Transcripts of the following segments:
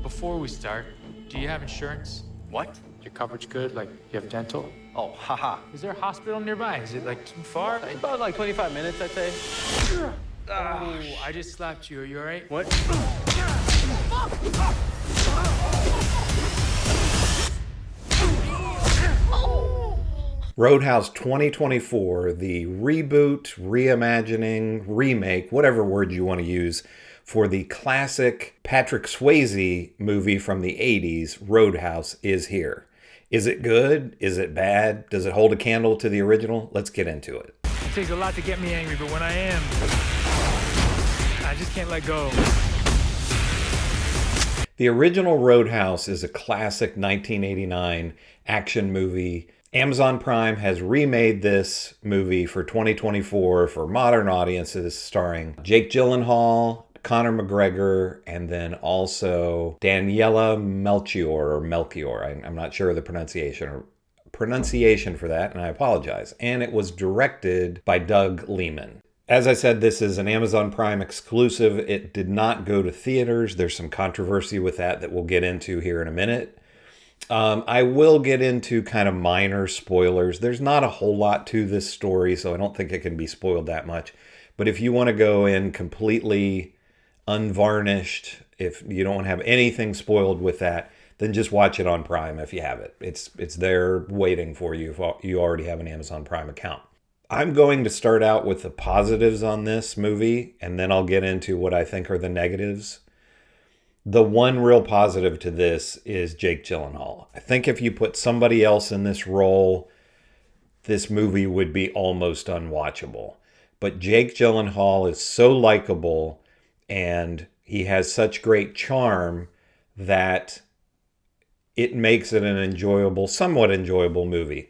Before we start, do you have insurance? What? Your coverage good? Like, you have dental? Oh, haha. Is there a hospital nearby? Is it, like, too far? About like 25 minutes, I'd say. Oh, I just slapped you. Are you all right? What? Roadhouse 2024, the reboot, reimagining, remake, whatever word you want to use, for the classic Patrick Swayze movie from the 80s, Roadhouse, is here. Is it good? Is it bad? Does it hold a candle to the original? Let's get into it. It takes a lot to get me angry, but when I am, I just can't let go. The original Roadhouse is a classic 1989 action movie. Amazon Prime has remade this movie for 2024 for modern audiences, starring Jake Gyllenhaal, Conor McGregor, and then also Daniela Melchior. I'm not sure of the pronunciation for that, and I apologize. And it was directed by Doug Liman. As I said, this is an Amazon Prime exclusive. It did not go to theaters. There's some controversy with that we'll get into here in a minute. I will get into kind of minor spoilers. There's not a whole lot to this story, so I don't think it can be spoiled that much. But if you want to go in completely unvarnished, if you don't want to have anything spoiled with that, then just watch it on Prime if you have it. It's there waiting for you if you already have an Amazon Prime account. I'm going to start out with the positives on this movie, and then I'll get into what I think are the negatives. The one real positive to this is Jake Gyllenhaal. I think if you put somebody else in this role, this movie would be almost unwatchable. But Jake Gyllenhaal is so likable, and he has such great charm that it makes it an enjoyable, somewhat enjoyable movie.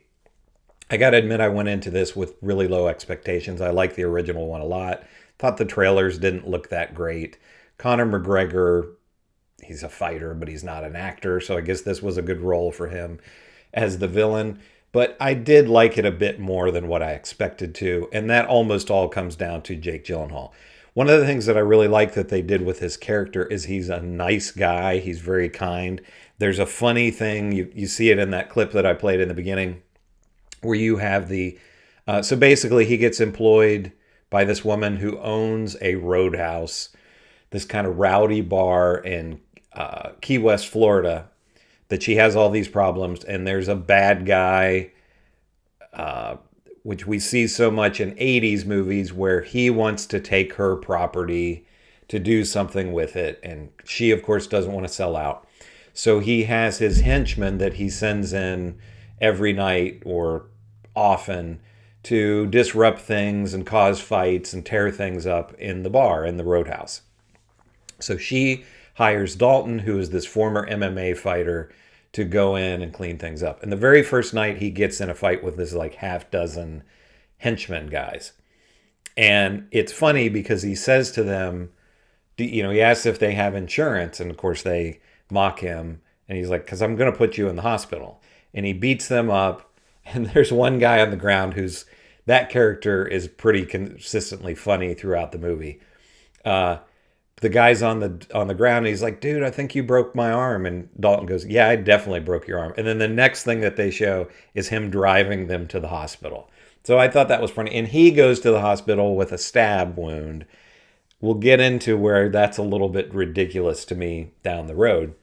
I got to admit, I went into this with really low expectations. I like the original one a lot. Thought the trailers didn't look that great. Conor McGregor, he's a fighter, but he's not an actor, so I guess this was a good role for him as the villain. But I did like it a bit more than what I expected to, and that almost all comes down to Jake Gyllenhaal. One of the things that I really like that they did with his character is he's a nice guy. He's very kind. There's a funny thing, you see it in that clip that I played in the beginning, where you have so basically he gets employed by this woman who owns a roadhouse, this kind of rowdy bar in Key West, Florida, that she has all these problems, and there's a bad guy, which we see so much in 80s movies, where he wants to take her property to do something with it, and she, of course, doesn't want to sell out. So he has his henchmen that he sends in every night or often to disrupt things and cause fights and tear things up in the bar, in the roadhouse. So she hires Dalton, who is this former MMA fighter, to go in and clean things up. And the very first night, he gets in a fight with this like half dozen henchmen guys. And it's funny because he says to them, he asks if they have insurance. And of course, they mock him. And he's like, because I'm going to put you in the hospital. And he beats them up. And there's one guy on the ground that character is pretty consistently funny throughout the movie. The guy's on the ground, and he's like, dude, I think you broke my arm. And Dalton goes, yeah, I definitely broke your arm. And then the next thing that they show is him driving them to the hospital. So I thought that was funny. And he goes to the hospital with a stab wound. We'll get into where that's a little bit ridiculous to me down the road.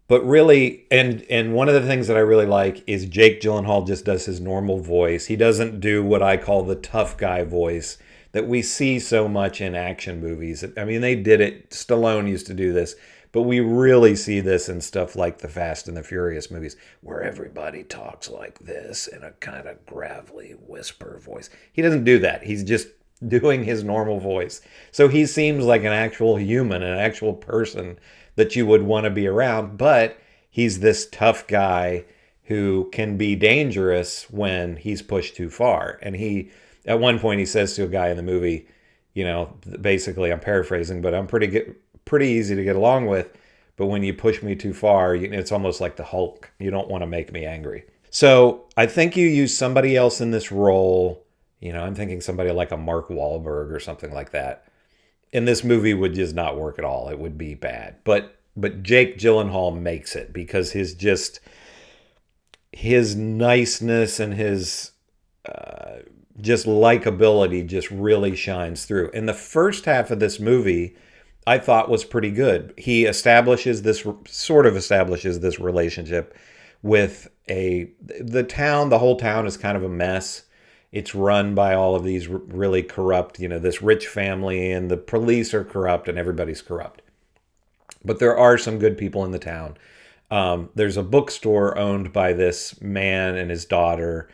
But really, and one of the things that I really like is Jake Gyllenhaal just does his normal voice. He doesn't do what I call the tough guy voice that we see so much in action movies. I mean, they did it. Stallone used to do this, but we really see this in stuff like the Fast and the Furious movies, where everybody talks like this in a kind of gravelly whisper voice. He doesn't do that. He's just doing his normal voice. So he seems like an actual human, an actual person that you would want to be around, but he's this tough guy who can be dangerous when he's pushed too far. And at one point, he says to a guy in the movie, basically, I'm paraphrasing, but I'm pretty easy to get along with. But when you push me too far, it's almost like the Hulk. You don't want to make me angry. So I think you use somebody else in this role. I'm thinking somebody like a Mark Wahlberg or something like that. And this movie would just not work at all. It would be bad. But Jake Gyllenhaal makes it because his niceness and his just likability just really shines through. And the first half of this movie I thought was pretty good. He establishes this relationship with the whole town is kind of a mess. It's run by all of these really corrupt, this rich family, and the police are corrupt and everybody's corrupt. But there are some good people in the town. There's a bookstore owned by this man and his daughter.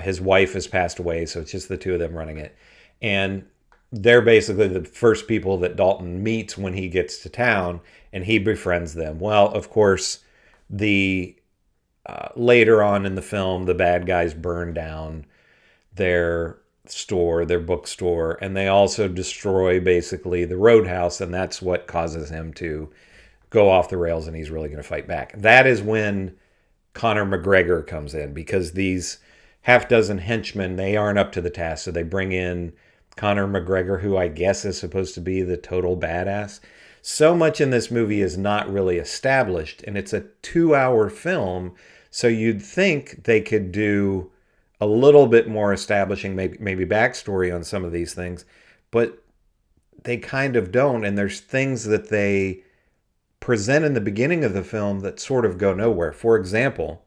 His wife has passed away, so it's just the two of them running it. And they're basically the first people that Dalton meets when he gets to town, and he befriends them. Well, of course, later on in the film, the bad guys burn down their bookstore, and they also destroy basically the roadhouse, and that's what causes him to go off the rails, and he's really going to fight back. That is when Conor McGregor comes in, because these half dozen henchmen, they aren't up to the task, so they bring in Conor McGregor, who I guess is supposed to be the total badass. So much in this movie is not really established, and it's a 2-hour film, so you'd think they could do a little bit more establishing, maybe backstory on some of these things, but they kind of don't, and there's things that they present in the beginning of the film that sort of go nowhere. For example,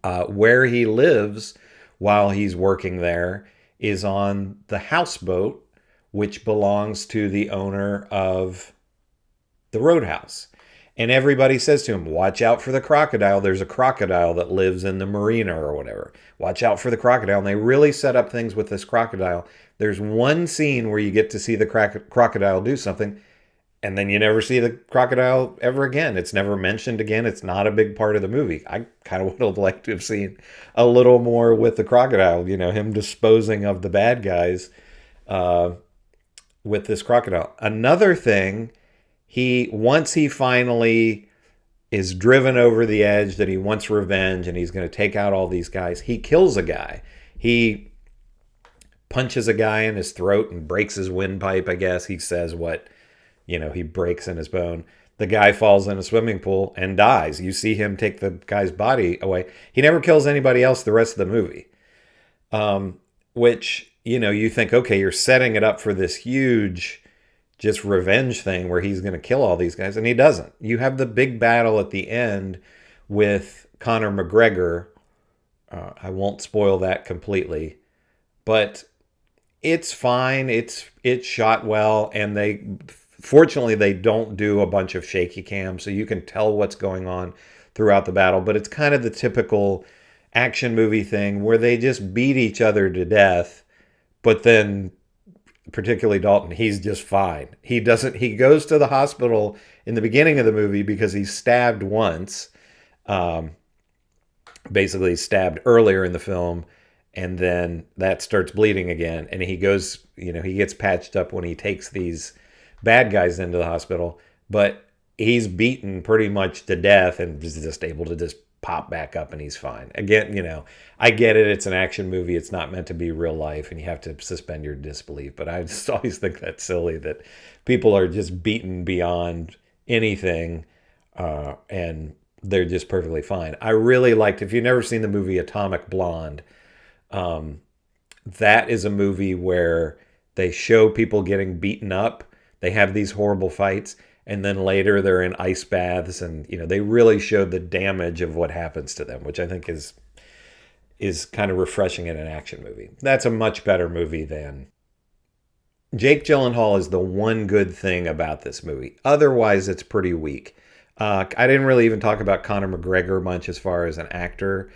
where he lives while he's working there is on the houseboat, which belongs to the owner of the roadhouse. And everybody says to him, watch out for the crocodile. There's a crocodile that lives in the marina or whatever. Watch out for the crocodile. And they really set up things with this crocodile. There's one scene where you get to see the crocodile do something, and then you never see the crocodile ever again. It's never mentioned again. It's not a big part of the movie. I kind of would have liked to have seen a little more with the crocodile, him disposing of the bad guys with this crocodile. Another thing, once he finally is driven over the edge that he wants revenge and he's going to take out all these guys, he kills a guy. He punches a guy in his throat and breaks his windpipe, I guess. He says he breaks in his bone. The guy falls in a swimming pool and dies. You see him take the guy's body away. He never kills anybody else the rest of the movie. Which, you think, okay, you're setting it up for this huge just revenge thing where he's going to kill all these guys, and he doesn't. You have the big battle at the end with Conor McGregor. I won't spoil that completely, but it's fine. It's shot well, and fortunately they don't do a bunch of shaky cam, so you can tell what's going on throughout the battle. But it's kind of the typical action movie thing where they just beat each other to death, but then particularly Dalton, he's just fine. He goes to the hospital in the beginning of the movie because he's stabbed once, basically stabbed earlier in the film, and then that starts bleeding again. And he goes, he gets patched up when he takes these bad guys into the hospital, but he's beaten pretty much to death and is just able to just pop back up and he's fine. Again, I get it. It's an action movie. It's not meant to be real life and you have to suspend your disbelief. But I just always think that's silly that people are just beaten beyond anything and they're just perfectly fine. I really liked, if you've never seen the movie Atomic Blonde, that is a movie where they show people getting beaten up. They have these horrible fights. And then later they're in ice baths and, they really showed the damage of what happens to them, which I think is kind of refreshing in an action movie. That's a much better movie than... Jake Gyllenhaal is the one good thing about this movie. Otherwise, it's pretty weak. I didn't really even talk about Conor McGregor much as far as an actor.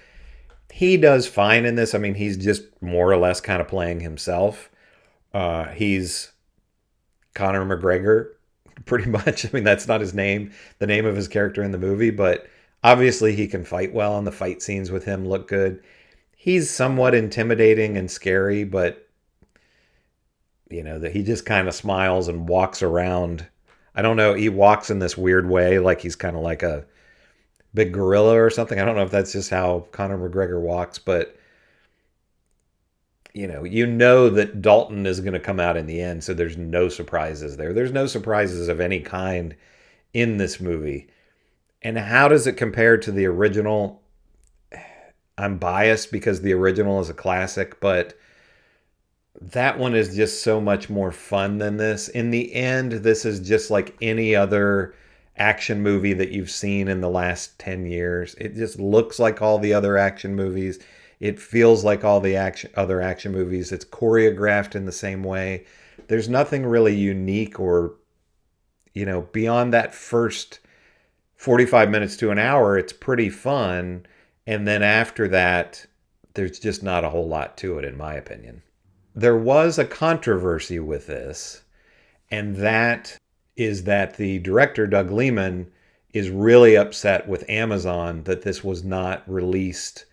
He does fine in this. I mean, he's just more or less kind of playing himself. He's Conor McGregor. Pretty much. I mean, that's not his name, the name of his character in the movie, but obviously he can fight well and the fight scenes with him look good. He's somewhat intimidating and scary, but that he just kind of smiles and walks around. I don't know. He walks in this weird way, like he's kind of like a big gorilla or something. I don't know if that's just how Conor McGregor walks, but you know that Dalton is going to come out in the end, so there's no surprises there. There's no surprises of any kind in this movie. And how does it compare to the original? I'm biased because the original is a classic, but that one is just so much more fun than this. In the end, this is just like any other action movie that you've seen in the last 10 years. It just looks like all the other action movies. It feels like all the other action movies. It's choreographed in the same way. There's nothing really unique or, beyond that first 45 minutes to an hour, it's pretty fun. And then after that, there's just not a whole lot to it, in my opinion. There was a controversy with this, and that is that the director, Doug Liman, is really upset with Amazon that this was not released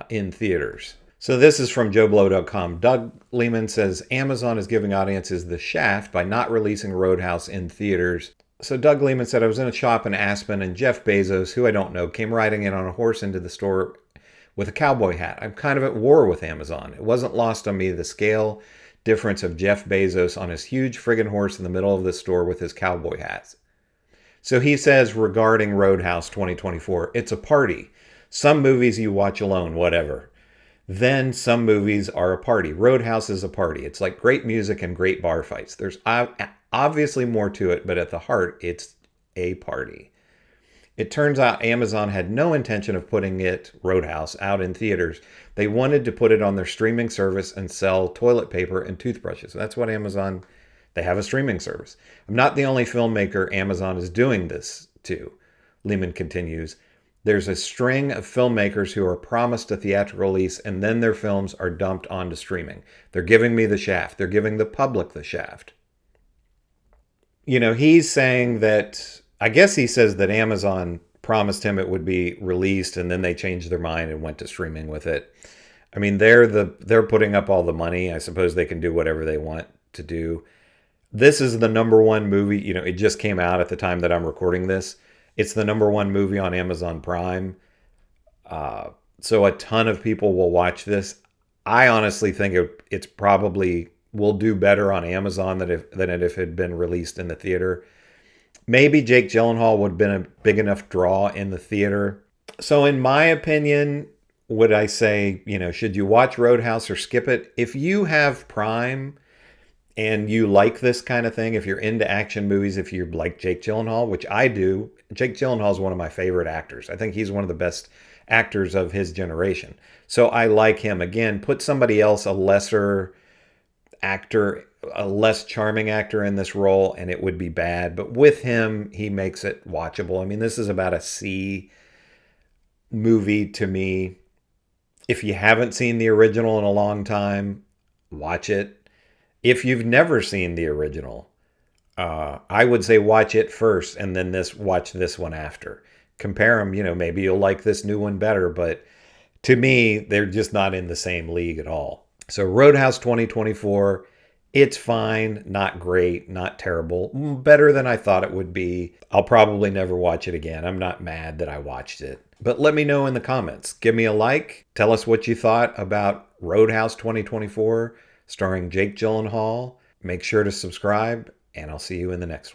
in theaters. So this is from JoeBlow.com. Doug Liman says Amazon is giving audiences the shaft by not releasing Roadhouse in theaters. So Doug Liman said, I was in a shop in Aspen and Jeff Bezos, who I don't know, came riding in on a horse into the store with a cowboy hat. I'm kind of at war with Amazon. It wasn't lost on me the scale difference of Jeff Bezos on his huge friggin' horse in the middle of the store with his cowboy hats. So he says regarding Roadhouse 2024, it's a party. Some movies you watch alone, whatever. Then some movies are a party. Roadhouse is a party. It's like great music and great bar fights. There's obviously more to it, but at the heart, it's a party. It turns out Amazon had no intention of putting Roadhouse, out in theaters. They wanted to put it on their streaming service and sell toilet paper and toothbrushes. That's what Amazon, they have a streaming service. I'm not the only filmmaker Amazon is doing this to, Lehman continues. There's a string of filmmakers who are promised a theatrical release and then their films are dumped onto streaming. They're giving me the shaft. They're giving the public the shaft. He's saying that, I guess he says that Amazon promised him it would be released and then they changed their mind and went to streaming with it. I mean, they're putting up all the money. I suppose they can do whatever they want to do. This is the number one movie. It just came out at the time that I'm recording this. It's the number one movie on Amazon Prime. So a ton of people will watch this. I honestly think it's probably will do better on Amazon than if it had been released in the theater. Maybe Jake Gyllenhaal would have been a big enough draw in the theater. So in my opinion, would I say, should you watch Roadhouse or skip it? If you have Prime and you like this kind of thing, if you're into action movies, if you like Jake Gyllenhaal, which I do, Jake Gyllenhaal is one of my favorite actors. I think he's one of the best actors of his generation. So I like him. Again, put somebody else, a lesser actor, a less charming actor in this role, and it would be bad. But with him, he makes it watchable. I mean, this is about a C movie to me. If you haven't seen the original in a long time, watch it. If you've never seen the original, I would say watch it first and then watch this one after. Compare them, maybe you'll like this new one better, but to me, they're just not in the same league at all. So Roadhouse 2024, it's fine, not great, not terrible, better than I thought it would be. I'll probably never watch it again. I'm not mad that I watched it. But let me know in the comments. Give me a like. Tell us what you thought about Roadhouse 2024, starring Jake Gyllenhaal. Make sure to subscribe, and I'll see you in the next one.